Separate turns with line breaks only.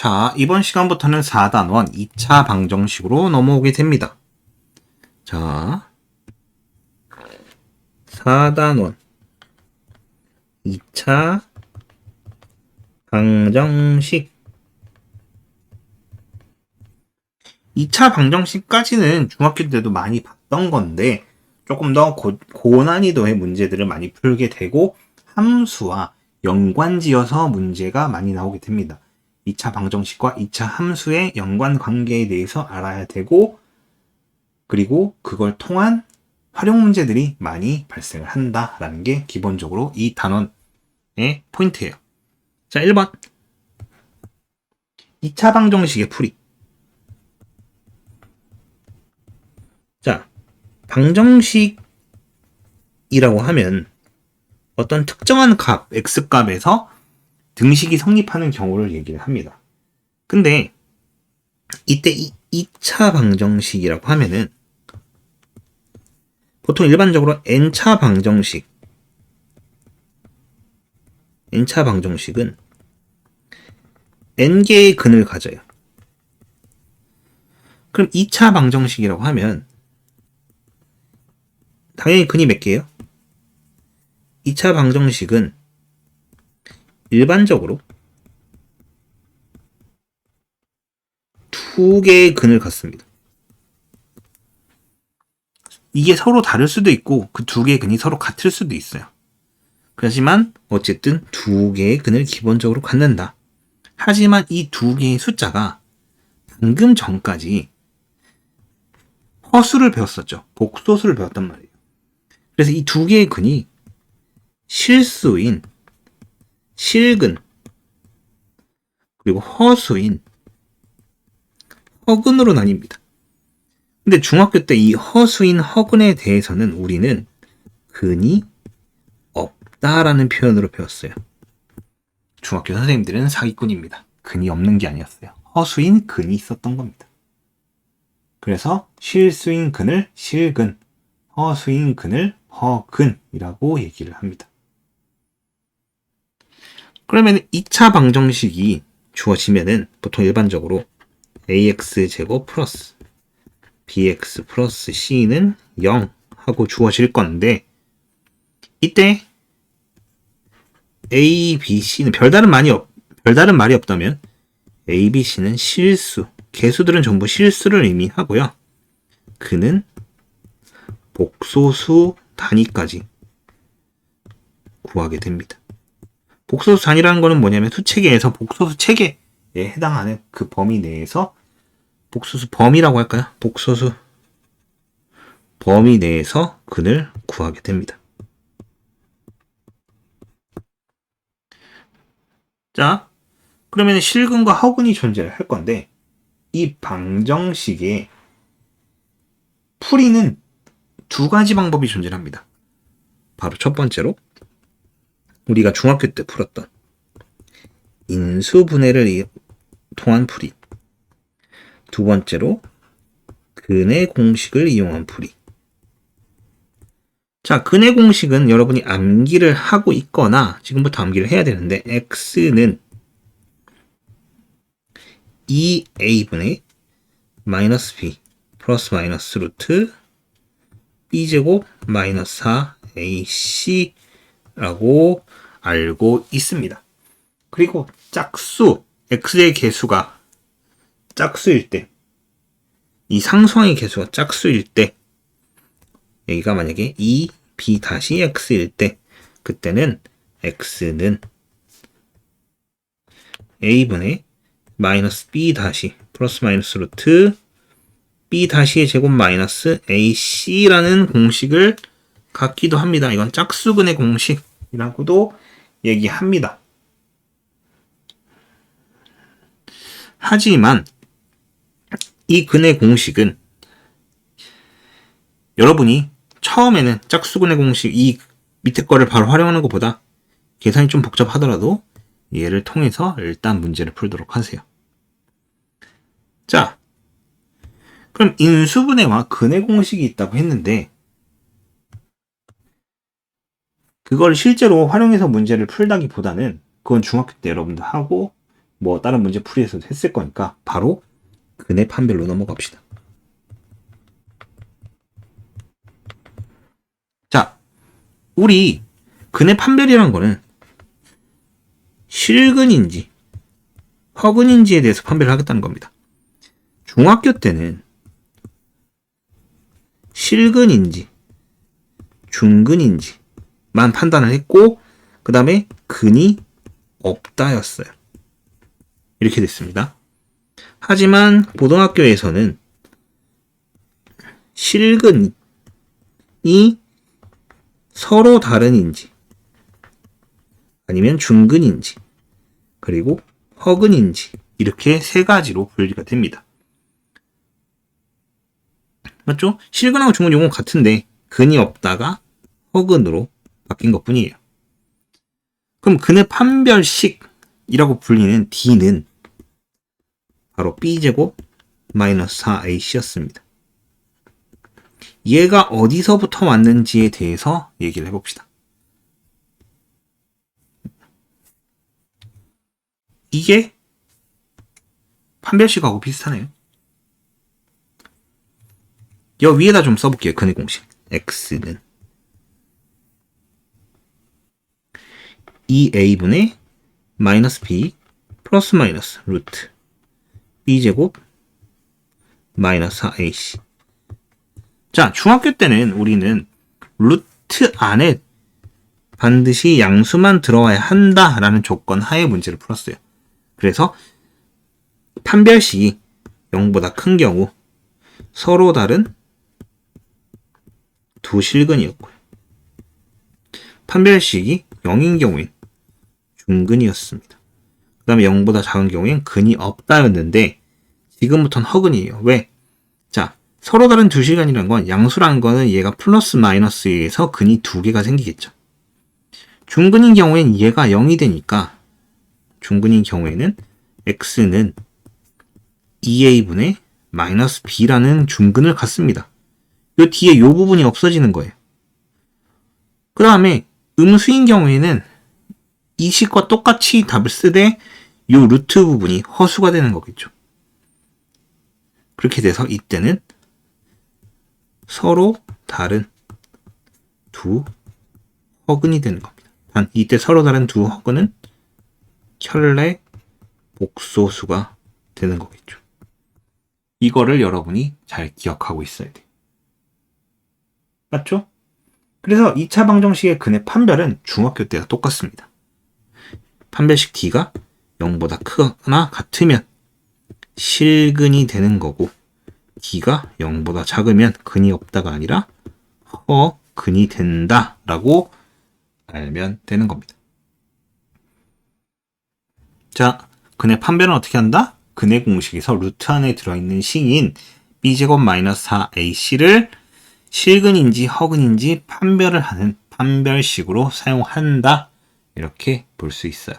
자, 이번 시간부터는 4단원 2차 방정식으로 넘어오게 됩니다. 자, 4단원 2차 방정식 2차 방정식까지는 중학교 때도 많이 봤던 건데 조금 더 고난이도의 문제들을 많이 풀게 되고 함수와 연관지어서 문제가 많이 나오게 됩니다. 2차 방정식과 2차 함수의 연관 관계에 대해서 알아야 되고 그리고 그걸 통한 활용 문제들이 많이 발생을 한다라는 게 기본적으로 이 단원의 포인트예요. 자, 1번 2차 방정식의 풀이. 자, 방정식이라고 하면 어떤 특정한 값, x값에서 등식이 성립하는 경우를 얘기를 합니다. 근데 이때 2차 방정식이라고 하면은 보통 일반적으로 n차 방정식은 n개의 근을 가져요. 그럼 2차 방정식이라고 하면 당연히 근이 몇 개예요? 2차 방정식은 일반적으로 2개의 근을 갖습니다. 이게 서로 다를 수도 있고 그 2개의 근이 서로 같을 수도 있어요. 그렇지만 어쨌든 2개의 근을 기본적으로 갖는다. 하지만 이 2개의 숫자가 방금 전까지 허수를 배웠었죠. 복소수를 배웠단 말이에요. 그래서 이 2개의 근이 실수인 실근 그리고 허수인 허근으로 나뉩니다. 근데 중학교 때 이 허수인 허근에 대해서는 우리는 근이 없다라는 표현으로 배웠어요. 중학교 선생님들은 사기꾼입니다. 근이 없는 게 아니었어요. 허수인 근이 있었던 겁니다. 그래서 실수인 근을 실근, 허수인 근을 허근이라고 얘기를 합니다. 그러면 2차 방정식이 주어지면은 보통 일반적으로 ax제곱 플러스 bx 플러스 c는 0 하고 주어질 건데 이때 a, b, c는 별다른 말이 없다면 a, b, c는 실수, 개수들은 전부 실수를 의미하고요. 그는 복소수 단위까지 구하게 됩니다. 복소수 단위라는 거는 뭐냐면 수체계에서 복소수 체계에 해당하는 그 범위 내에서 복소수 범위라고 할까요? 복소수 범위 내에서 근을 구하게 됩니다. 자, 그러면 실근과 허근이 존재할 건데 이 방정식의 풀이는 2가지 방법이 존재합니다. 바로 첫 번째로 우리가 중학교 때 풀었던 인수분해를 통한 풀이, 두 번째로 근의 공식을 이용한 풀이. 자, 근의 공식은 여러분이 암기를 하고 있거나 지금부터 암기를 해야 되는데 x는 2a분의 마이너스 b 플러스 마이너스 루트 b제곱 마이너스 4ac라고 알고 있습니다. 그리고 짝수 x의 개수가 짝수일 때, 이 상수항의 개수가 짝수일 때, 여기가 만약에 2b-x일 때, 그때는 x는 a분의 마이너스 b- 플러스 마이너스 루트 b-의 제곱 마이너스 ac라는 공식을 갖기도 합니다. 이건 짝수근의 공식이라고도 얘기합니다. 하지만 이 근의 공식은 여러분이 처음에는 짝수근의 공식 이 밑에 거를 바로 활용하는 것보다 계산이 좀 복잡하더라도 얘를 통해서 일단 문제를 풀도록 하세요. 자, 그럼 인수분해와 근의 공식이 있다고 했는데 그걸 실제로 활용해서 문제를 풀다기보다는 그건 중학교 때 여러분들 하고 뭐 다른 문제 풀이에서도 했을 거니까 바로 근의 판별로 넘어갑시다. 자, 우리 근의 판별이란 거는 실근인지 허근인지에 대해서 판별을 하겠다는 겁니다. 중학교 때는 실근인지 중근인지만 판단을 했고 그 다음에 근이 없다였어요. 이렇게 됐습니다. 하지만 고등학교에서는 실근이 서로 다른인지 아니면 중근인지 그리고 허근인지 이렇게 세 가지로 분리가 됩니다. 맞죠? 실근하고 중근 용어는 같은데 근이 없다가 허근으로 바뀐 것 뿐이에요. 그럼 근의 판별식이라고 불리는 D는 바로 B제곱 마이너스 4AC였습니다. 얘가 어디서부터 왔는지에 대해서 얘기를 해봅시다. 이게 판별식하고 비슷하네요. 여 위에다 좀 써볼게요. 근의 공식. x는 2a분의 마이너스 b 플러스 마이너스 루트 b제곱 마이너스 4ac. 자, 중학교 때는 우리는 루트 안에 반드시 양수만 들어와야 한다라는 조건 하에 문제를 풀었어요. 그래서 판별식이 0보다 큰 경우 서로 다른 두 실근이었고요. 판별식이 0인 경우엔 중근이었습니다. 그 다음에 0보다 작은 경우엔 근이 없다였는데 지금부터는 허근이에요. 왜? 자, 서로 다른 두 실근이라는 건 양수라는 거는 얘가 플러스 마이너스에서 근이 두 개가 생기겠죠. 중근인 경우엔 얘가 0이 되니까 중근인 경우에는 x는 2a분의 마이너스 b라는 중근을 갖습니다. 요 뒤에 요 부분이 없어지는 거예요. 그 다음에 음수인 경우에는 이 식과 똑같이 답을 쓰되 요 루트 부분이 허수가 되는 거겠죠. 그렇게 돼서 이때는 서로 다른 두 허근이 되는 겁니다. 단 이때 서로 다른 두 허근은 켤레 복소수가 되는 거겠죠. 이거를 여러분이 잘 기억하고 있어야 돼요. 맞죠? 그래서 2차 방정식의 근의 판별은 중학교 때와 똑같습니다. 판별식 D가 0보다 크거나 같으면 실근이 되는 거고 D가 0보다 작으면 근이 없다가 아니라 허근이 된다라고 알면 되는 겁니다. 자, 근의 판별은 어떻게 한다? 근의 공식에서 루트 안에 들어있는 식인 b제곱 마이너스 4ac를 실근인지 허근인지 판별을 하는 판별식으로 사용한다. 이렇게 볼 수 있어요.